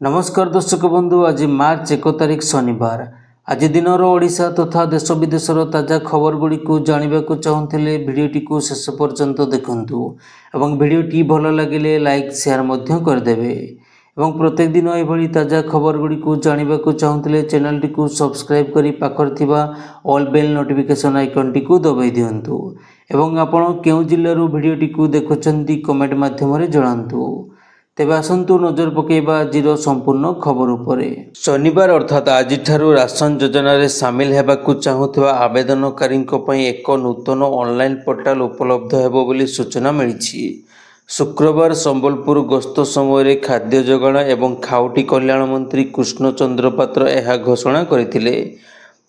नमस्कार दर्शक बंधु। आज मार्च 1 तारिख शनिवार। आज दिनर ओडिशा तथा देश विदेशर ताजा खबर गुड़ी को जानवा चाहूले भिडटी को शेष पर्यंत देखु एवं भिडटी भल लगे लाइक शेयर करदे एवं प्रत्येक दिन यह ताजा खबर गुड़ी को जानवा चाहूले चैनल टी को सब्सक्राइब कर पाखर ऑल बेल नोटिफिकेशन आइकन टी को दबाई दिंतु एवं आपण केउ जिल्लारू भिडटी को देखुंत कमेंट माध्यम जनातु। तेबे आसंतु नजर पकेबा आजिर संपूर्ण खबर उपरे। शनिवार अर्थात आज राशन योजना रे सामिल हेबाकु चाहुथिबा आवेदनकारी एक नूतन ऑनलाइन पोर्टाल उपलब्ध हेबो बोली सूचना मिली। शुक्रवार संबलपुर गस्त समय खाद्य जोगाण एवं खाउटी कल्याण मंत्री कृष्ण चंद्र पात्र यह घोषणा करथिले।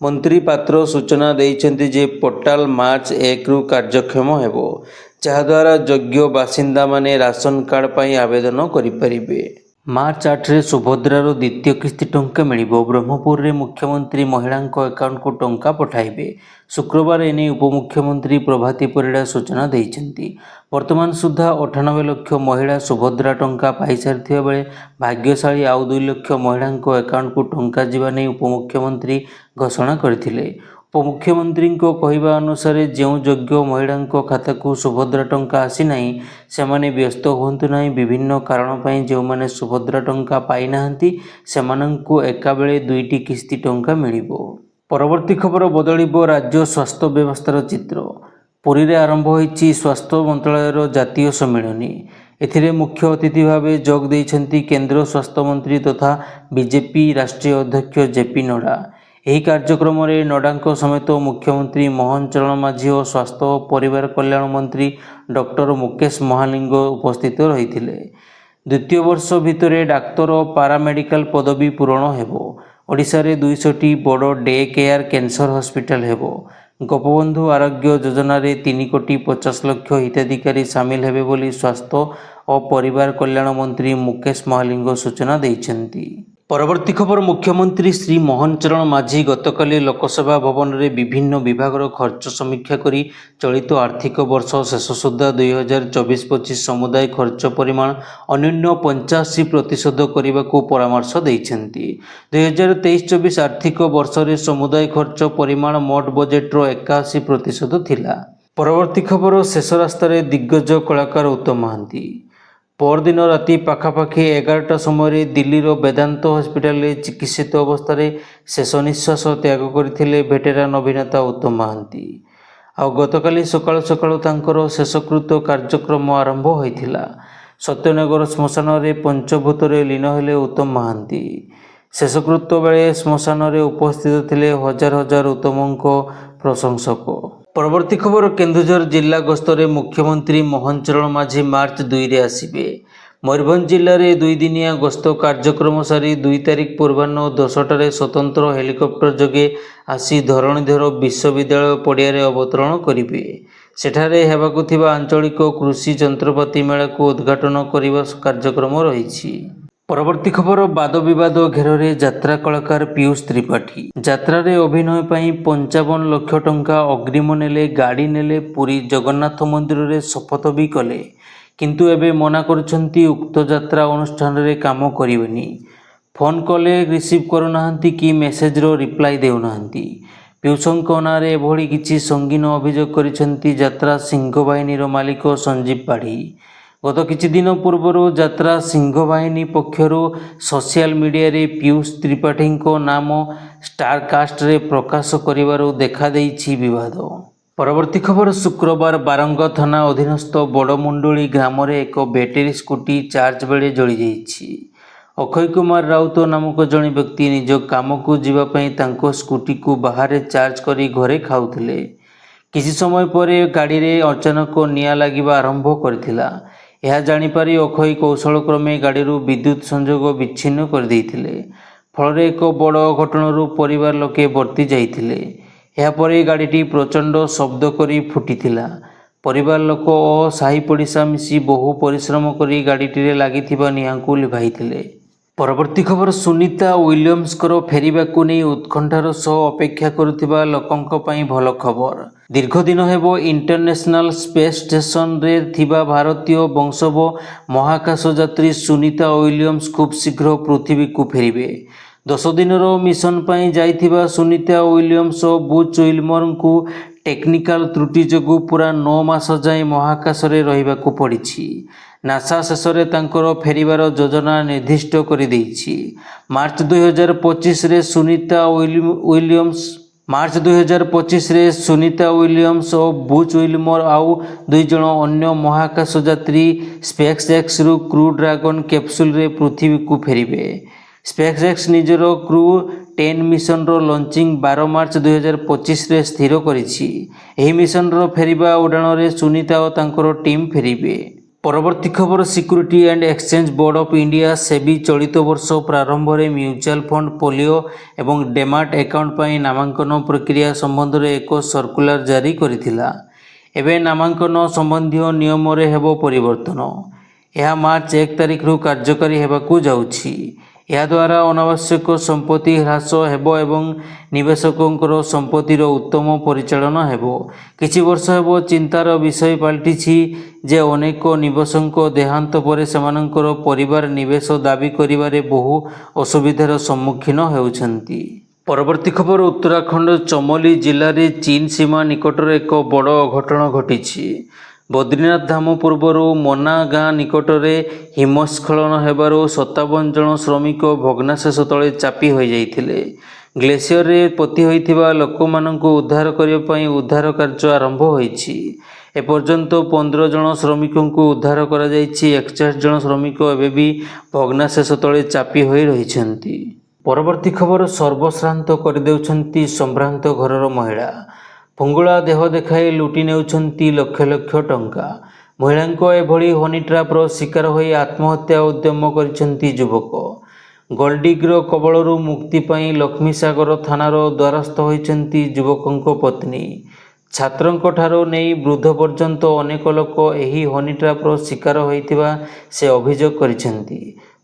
मंत्री पात्र सूचना देइछन्ति जे पोर्टाल मार्च 1 रु कार्यक्षम हेबो, जहाद्वारा योग्य बासिंदा माने राशन कार्ड पाई आवेदन करिपारिबे। मार्च 8 रे सुभद्रार द्वितीय किस्ती टंका मिलिबो। ब्रह्मपुर रे मुख्यमंत्री महिला अकाउंट को टंका पठाइबे। शुक्रवार एने उपमुख्यमंत्री प्रभाती परिड़ा सूचना देइछन्ति। वर्तमान सुधा 98 लाख महिला सुभद्रा टंका पाई सारिथिबा बेले भाग्यशाली आउ 2 लाख महिला अकाउंट को टंका जीवा नै उपमुख्यमंत्री घोषणा करथिले। उपमुख्यमंत्री कहवा अनुसार जो योग्य महिला खाता को सुभद्रा टंका आसी नहीं सेमाने व्यस्त हुंतु नहीं। विभिन्न कारण पाई जो माने सुभद्रा टंका पाई नाहंती सेमानंकु एका बेले 2टी किस्ती टंका मिलिबो। परवर्ती खबर बदलिबो राज्य स्वास्थ्य व्यवस्थार चित्र। पुरी रे आरंभ होईची स्वास्थ्य मंत्रालयर जातीय सम्मेलन। एथिरे मुख्य अतिथि भावे जोग देइछन्ति केंद्र स्वास्थ्य मंत्री तथा बीजेपी राष्ट्रीय अध्यक्ष जेपी नड्डा। ଏହି କାର୍ଯ୍ୟକ୍ରମରେ ନଡ୍ଡାଙ୍କ ସମେତ ମୁଖ୍ୟମନ୍ତ୍ରୀ ମୋହନ ଚରଣ ମାଝୀ ଓ ସ୍ୱାସ୍ଥ୍ୟ ଓ ପରିବାର କଲ୍ୟାଣ ମନ୍ତ୍ରୀ ଡକ୍ଟର ମୁକେଶ ମହାଲିଙ୍ଗ ଉପସ୍ଥିତ ରହିଥିଲେ। ଦ୍ୱିତୀୟ ବର୍ଷ ଭିତରେ ଡାକ୍ତର ଓ ପାରାମେଡିକାଲ ପଦବୀ ପୂରଣ ହେବ। ଓଡ଼ିଶାରେ 200ଟି ବଡ଼ ଡେ କେୟାର କ୍ୟାନ୍ସର ହସ୍ପିଟାଲ ହେବ। ଗୋପବନ୍ଧୁ ଆରୋଗ୍ୟ ଯୋଜନାରେ 3 କୋଟି 50 ଲକ୍ଷ ହିତାଧିକାରୀ ସାମିଲ ହେବେ ବୋଲି ସ୍ୱାସ୍ଥ୍ୟ ଓ ପରିବାର କଲ୍ୟାଣ ମନ୍ତ୍ରୀ ମୁକେଶ ମହାଲିଙ୍ଗ ସୂଚନା ଦେଇଛନ୍ତି। परवर्ती खबर मुख्यमंत्री श्री मोहन चरण माझी गतकाली लोकसभा भवन में विभिन्न विभागर खर्च समीक्षा करी चलित आर्थिक वर्ष शेष सुधा 2024-25 समुदाय खर्च परिमाण अन्यून 85% करने को परामर्श देइछन्ति। 2023-24 आर्थिक वर्ष में समुदाय खर्च परिमाण मोट बजेट्र 81% थिला। परवर्ती खबर शेष रास्तार दिग्गज कलाकार उत्तम महांती परदिन राति पाखापाखि 11टा समय दिल्लीर वेदांत हस्पिटाल चिकित्सित अवस्था शेष निश्वास त्याग करथिले भेटेरान अभिनेता उत्तम महांती। आ गतकाली सकाळु सकाळु तांकर शेषकृत कार्यक्रम आरंभ होइथिला। सत्यनगर श्मशान रे पंचभूतरे लीन हेले उत्तम महांती। शेषकृत बेले श्मशान रे उपस्थित थिले हजार हजार उत्तमଙ୍କ प्रशंसक। परवर्ती खबर केन्दुझर जिला गस्तरे मुख्यमंत्री मोहन चरण माझी मार्च 2 रे आसिबे। मयूरभंज जिले में 2 दिनिया गस्त कार्यक्रम सारी 2 तारिख पूर्वाह्न 10टारे स्वतंत्र हेलिकप्टर जोगे आसी धरणीधर विश्वविद्यालय पड़िया अवतरण करेंगे। सेठारे हेबाकु थिबा आंचलिक कृषि जंत्रपाति मेला को उद्घाटन करने कार्यक्रम रही। परवर्ती खबर वाद विवाद घेर यात्रा कलाकार पीयूष त्रिपाठी यात्रा रे अभिनय पाई 55 लाख टंका अग्रिम नेले गाड़ी नेले पुरी जगन्नाथ मंदिर रे शपथ भी कले किंतु एबे मना करुछंती उक्त यात्रा अनुष्ठान रे काम करिवेनी। फोन कले रिसीव करूनाहांती कि मेसेज रो रिप्लाई देउनाहांती। पीयूषंक नारे एभली किछि संगीन अभियोग करिसेंती यात्रा सिंह बाहिनीर मालिक संजीव पाढ़ी। गत किछि दिन पूर्व यात्रा सिंह बाहिनी पक्षर सोशल मीडिया रे पीयूष त्रिपाठी नाम स्टार कास्ट रे प्रकाश करिवारु देखा देइछि विवाद। परवर्ती खबर शुक्रवार बारंग थाना अधीनस्थ बड़मुंडुली ग्राम रे एक बैटेरी स्कूटी चार्ज बेले जली जाइछि। अक्षय कुमार राउत नामक जणे व्यक्ति निज काम को जीवा पई तांको स्कूटी को बाहर चार्ज करी घरे खाउथिले। किछि समय परे गाड़ी रे अचानक निया लागिबा आरंभ करथिला। यह जानिपारी अक्षय कौशल क्रमे गाड़ी विद्युत संजोग विच्छिन्न कर देइथिले। फल एक बड़ घटनारू परिवार लोके बर्ती जाइथिले। यापर गाड़ीटी प्रचंड शब्द करी फुटिथिला। परिवार लोक और साही पड़िशा मिसी बहु परिश्रम करी गाड़ीटी लागिथिबा निआं को लिभाइथिले। परवर्ती खबर सुनीता विलियम्स फेरिबाकु नहीं उत्कंठार सह अपेक्षा करुथिबा लोकंक पई भल खबर। दीर्घ दिन हेब इंटरनेशनल स्पेस स्टेशन रे थिबा भारतीय वंशज महाकाश यात्री सुनीता विलियम्स खूब शीघ्र पृथ्वी को फेरिबे। 10 दिनर मिशन पाई जाइथिबा सुनीता विलियम्स और बुच विल्मर को टेक्निकल त्रुटि जोगु पूरा 9 मास जाए महाकाश रे रहिबाकु पड़िछि। नासा शेष में तांकर फेरिबार योजना निर्दिष्ट कर देइछि। मार्च 2025 रे सुनीता विलियम्स और बुच विल्मर आउ 2 जण अन्य महाकाश यात्री स्पेसएक्स रु क्रू ड्रैगन कैप्सूल रे पृथ्वी को फेरिबे। स्पेसएक्स निजर क्रू 10 मिशन रो लॉन्चिंग 12 मार्च 2025 रे स्थिर करिछि। एही मिशन रो फेरिबा उड़ान रे सुनीता और तांकर टीम फेरिबे। परवर्ती खबर security and exchange board of India SEBI चलित वर्ष प्रारंभ में म्यूचुअल फंड पोलियो एवं डेमाट अकाउंट पर नामांकन प्रक्रिया संबंध में एक सर्कुलर जारी करथिला। एवं नामांकन संबंधी नियम रे हेबो परिवर्तन। यह मार्च 1 तारिख रु कार्यकारी हेबाकू जाउछि। या द्वारा अनावश्यक संपत्ति ह्रास हेबो एवं निवेशकों संपत्तिर उत्तम परिचालन हेबो। किछि वर्ष हेबो चिंतार विषय पलटिछि जे अनेक निवेशक देहांत पर सेमानंकर परिवार निवेश दाबी करिबारे बहु असुविधार सम्मुखीन हेउछन्ति। परवर्ती खबर उत्तराखंड चमोली जिले में चीन सीमा निकटर एक बड़ अघटन घटिछि। बद्रीनाथ धाम पूर्वर मना गाँ निकटरे हिमस्खलन हेबारु 57 जन श्रमिक भग्नाशेष तले चापी हो जाइथिले। ग्लेशियर रे पति होइथिबा लोकमानंकु उद्धार करिया पई उद्धार कार्य आरंभ होइछि। एपर्यंत 15 जन श्रमिकों उद्धार करा जाइछि। 41 जन श्रमिक एबे भी भग्नाशेष तले चापी होई रहिछन्ति। परवर्ती खबर सर्वश्रांत कर देउछन्ति संभ्रांत घरर महिला। फुंगुला देह देखाई लुटि नेउछन्ति लक्ष लक्ष टंका। महिला एभली हनी ट्रापर शिकार होई आत्महत्या उद्यम करिछन्ति युवक। गोल्डडिगर कबलरू मुक्ति पाई लक्ष्मीसागर थानार द्वारस्थ होइछन्ति युवकଙ୍କ पत्नी। छात्रଙ୍କ ठारो नेई वृद्ध पर्यंत अनेक लोक एही हनी ट्रापर शिकार होइतिबा से अभियोग करिछन्ति।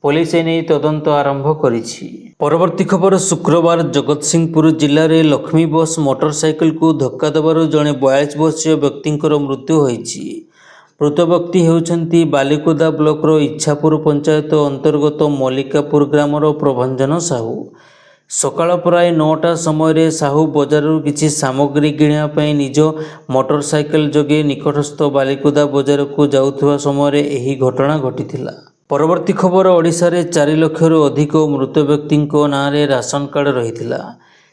पुलिस एने तदंत आरंभ करिछि। परवर्ती खबर शुक्रवार जगतसिंहपुर जिले में लक्ष्मी बस मोटरसाइकिल को धक्का देबारु जड़े 42 वर्षीय व्यक्तिंकर मृत्यु होइछि। मृत व्यक्ति हेउछन्ति बालिकुदा ब्लॉक रो इच्छापुर पंचायत अंतर्गत मल्लिकापुर ग्रामर प्रभंजन साहू। सकाळ प्राय 9टा समय साहू बजार किछि सामग्री किणिया पई निज मोटरसाइकिल जोगे निकटस्थ बालिकुदा बजार को जाउथुवा समय एही घटना घटिथिला। परवर्ती खबर ओडिशा रे 4 लाखरू अधिक मृत व्यक्ति नाँ रे राशन कार्ड रहिथिला।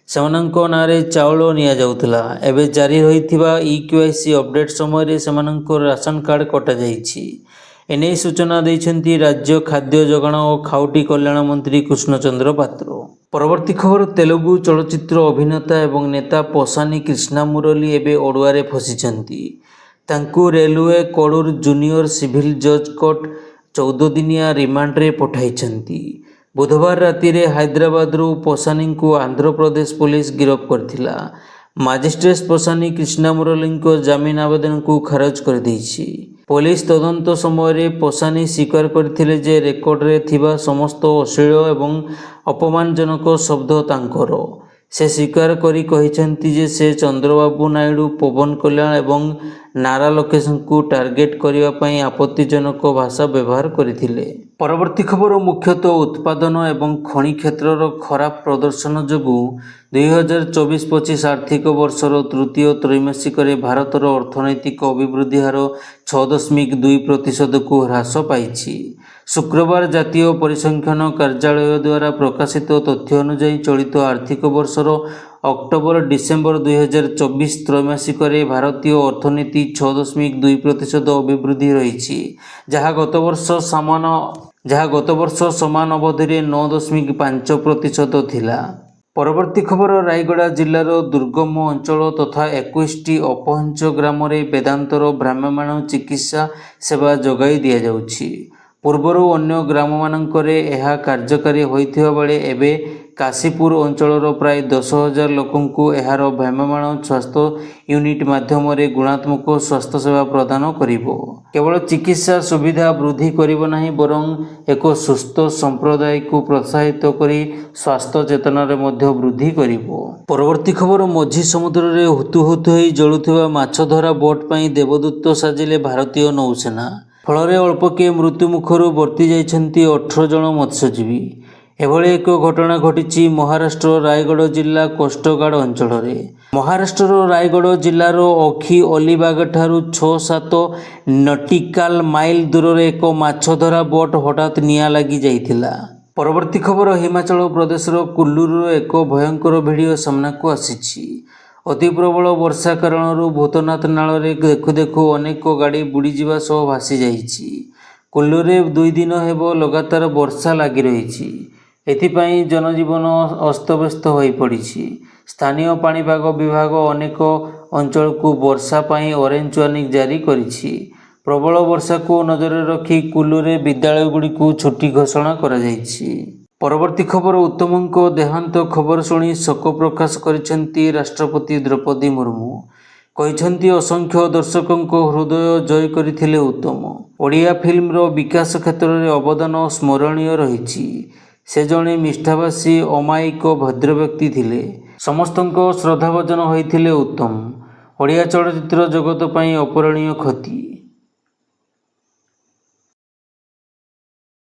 सेमानंको नाँ रे चाउल निया जाउथिला। एबे जारी रहिथिबा EKYC अपडेट समय रे सेमानंको राशन कार्ड कटा जाइछि। एने सूचना दैछन्ति राज्य खाद्य जोगाण और खाउटी कल्याण मंत्री कृष्णचंद्र पात्र। परवर्ती खबर तेलुगु चलचित्र अभिनेता एवं नेता पोसानी कृष्णा मुरली एबे ओडुआरे फसिछन्ति। तांकु रेलवे कोडूर जूनियर सिविल जज कोर्ट 14 दिनिया रिमांड रे पठाइछन्ति। बुधवार राति रे हैदराबाद रु पोसानी को आंध्र प्रदेश पुलिस गिरफ्त करथिला। मजिस्ट्रेट पोसानी कृष्णा मुरली को जामीन आवेदन को खारज कर दैछि। पुलिस तदंत समय रे पोसानी स्वीकार करथिले जे रेकर्ड रे थिबा समस्त अश्लील एवं अपमानजनक शब्द तांकर। से स्वीकार करी कहिछन्ति जे से चंद्रबाबू नायडू पवन कल्याण एवं नारा लोकेश को टार्गेट करने पई आपत्तिजनक भाषा व्यवहार करथिले। परवर्ती खबर मुख्यतः उत्पादन एवं खनि क्षेत्रर खराब प्रदर्शन जोगु 2024-25 आर्थिक वर्षर तृतीय त्रैमासिक भारतर अर्थनैतिक अभिवृद्धि हार 6.2% को ह्रास पाइछि। शुक्रवार जातीय परिसंख्यान कार्यालय द्वारा प्रकाशित तथ्य अनुसार चलित आर्थिक वर्षर अक्टोबर डिसेम्बर 2024 त्रैमासिक भारतीय अर्थनीति 6.2% अभिवृद्धि रही, जहाँ गत वर्ष समान अवधि में 9.5% थिला। परवर्ती खबर रायगड़ा जिलार दुर्गम अंचल तथा 21टी अपहंच ग्राम वेदांतर भ्राम्यमाण चिकित्सा सेवा जोगाई दिया जाउछि। पूर्वरू अन्य ग्राम मानकरे यह कार्यकारी होइथिबा बेले एबे କାଶୀପୁର ଅଞ୍ଚଳର ପ୍ରାୟ 10,000 ଲୋକଙ୍କୁ ଏହାର ଭ୍ରାମ୍ୟମାଣ ସ୍ୱାସ୍ଥ୍ୟ ୟୁନିଟ୍ ମାଧ୍ୟମରେ ଗୁଣାତ୍ମକ ସ୍ୱାସ୍ଥ୍ୟସେବା ପ୍ରଦାନ କରିବ। କେବଳ ଚିକିତ୍ସା ସୁବିଧା ବୃଦ୍ଧି କରିବ ନାହିଁ, ବରଂ ଏକ ସୁସ୍ଥ ସମ୍ପ୍ରଦାୟକୁ ପ୍ରୋତ୍ସାହିତ କରି ସ୍ୱାସ୍ଥ୍ୟ ଚେତନାରେ ମଧ୍ୟ ବୃଦ୍ଧି କରିବ। ପରବର୍ତ୍ତୀ ଖବର, ମଝି ସମୁଦ୍ରରେ ହୁତୁହୁତୁ ହୋଇ ଜଳୁଥିବା ମାଛଧରା ବୋଟ୍ ପାଇଁ ଦେବଦୂତ ସାଜିଲେ ଭାରତୀୟ ନୌସେନା। ଫଳରେ ଅଳ୍ପକେ ମୃତ୍ୟୁ ମୁଖରୁ ବର୍ତ୍ତି ଯାଇଛନ୍ତି 18 ଜଣ ମତ୍ସ୍ୟଜୀବୀ। ଏଭଳି ଏକ ଘଟଣା ଘଟିଛି ମହାରାଷ୍ଟ୍ର ରାୟଗଡ଼ ଜିଲ୍ଲା କୋଷ୍ଟଗାଡ଼ ଅଞ୍ଚଳରେ। ମହାରାଷ୍ଟ୍ରର ରାୟଗଡ଼ ଜିଲ୍ଲାର ଅଖି ଅଲିବାଗଠାରୁ 6-7 ନଟିକାଲ ମାଇଲ ଦୂରରେ ଏକ ମାଛଧରା ବୋଟ୍ ହଠାତ୍ ନିଆଁ ଲାଗି ଯାଇଥିଲା। ପରବର୍ତ୍ତୀ ଖବର, ହିମାଚଳ ପ୍ରଦେଶର କୁଲ୍ଲୁର ଏକ ଭୟଙ୍କର ଭିଡ଼ିଓ ସାମ୍ନାକୁ ଆସିଛି। ଅତି ପ୍ରବଳ ବର୍ଷା କାରଣରୁ ଭୂତନାଥ ନାଳରେ ଦେଖୁ ଦେଖୁ ଅନେକ ଗାଡ଼ି ବୁଡ଼ିଯିବା ସହ ଭାସି ଯାଇଛି। କୁଲ୍ଲୁରେ 2 ଦିନ ହେବ ଲଗାତାର ବର୍ଷା ଲାଗି ରହିଛି। ଏଥିପାଇଁ ଜନଜୀବନ ଅସ୍ତବ୍ୟସ୍ତ ହୋଇପଡ଼ିଛି। ସ୍ଥାନୀୟ ପାଣିପାଗ ବିଭାଗ ଅନେକ ଅଞ୍ଚଳକୁ ବର୍ଷା ପାଇଁ ଅରେଞ୍ଜ ୱାର୍ଣ୍ଣିଂ ଜାରି କରିଛି। ପ୍ରବଳ ବର୍ଷାକୁ ନଜରରେ ରଖି କୁଲ୍ଲୁରେ ବିଦ୍ୟାଳୟଗୁଡ଼ିକୁ ଛୁଟି ଘୋଷଣା କରାଯାଇଛି। ପରବର୍ତ୍ତୀ ଖବର, ଉତ୍ତମଙ୍କ ଦେହାନ୍ତ ଖବର ଶୁଣି ଶୋକ ପ୍ରକାଶ କରିଛନ୍ତି ରାଷ୍ଟ୍ରପତି ଦ୍ରୌପଦୀ ମୁର୍ମୁ। କହିଛନ୍ତି, ଅସଂଖ୍ୟ ଦର୍ଶକଙ୍କ ହୃଦୟ ଜୟ କରିଥିଲେ ଉତ୍ତମ। ଓଡ଼ିଆ ଫିଲ୍ମର ବିକାଶ କ୍ଷେତ୍ରରେ ଅବଦାନ ସ୍ମରଣୀୟ ରହିଛି। ସେ ଜଣେ ନିଷ୍ଠାବାସୀ ଅମାୟିକ ଭଦ୍ରବ୍ୟକ୍ତି ଥିଲେ। ସମସ୍ତଙ୍କ ଶ୍ରଦ୍ଧାଭାଜନ ହୋଇଥିଲେ ଉତ୍ତମ। ଓଡ଼ିଆ ଚଳଚ୍ଚିତ୍ର ଜଗତ ପାଇଁ ଅପୂରଣୀୟ କ୍ଷତି।